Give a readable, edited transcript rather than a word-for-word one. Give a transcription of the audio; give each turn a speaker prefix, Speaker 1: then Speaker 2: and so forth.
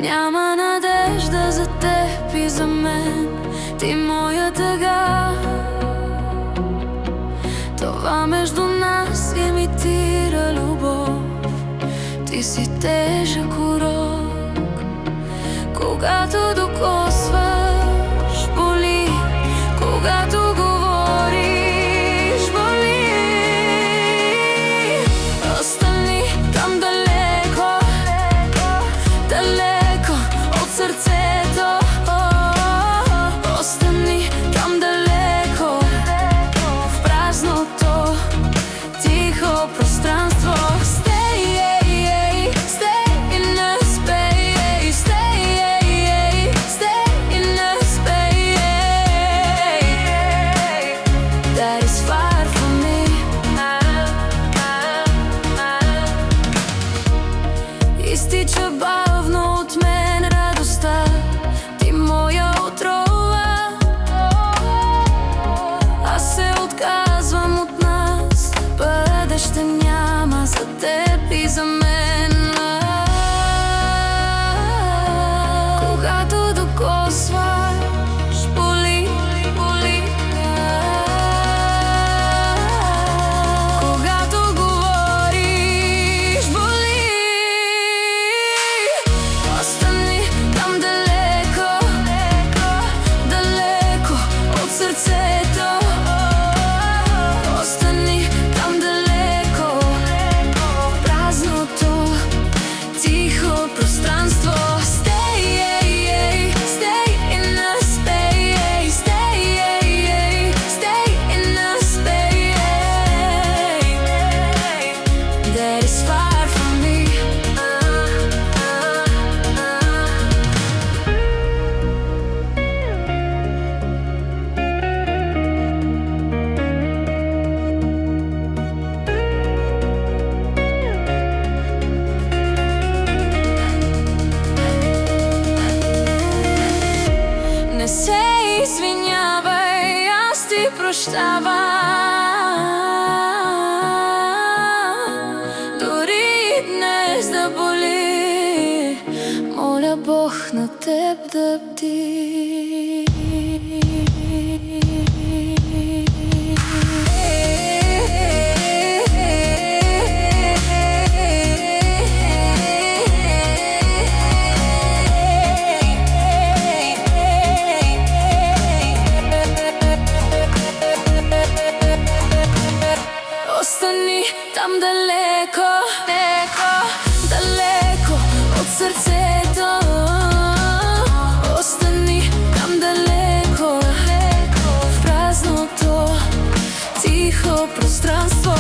Speaker 1: Няма надежда за теб и за мен, ти моја тъга. Това между нас имитира любов, ти си тежък урок. Когато докосваш, боли, когато говориш, боли. Остани там далеко, далеко от сърцето. Остани там далеко, в празното, тихо пространство. Изтича бавно от мен радостта, ти моя отрова. Аз се отказвам от нас, бъдеще няма за теб и за мен. Когато докосваш, боли, боли. Когато говориш, боли. Остани там далеко, далеко от сърцето. Остани там далеко, в празното, тихо пространство. Не се извинявай, аз ти прощавам. Дори днес да боли, моля Бог на теб да бди. Остани там далеко, далеко от сърцето. Остани там далеко, в празното, тихо пространство.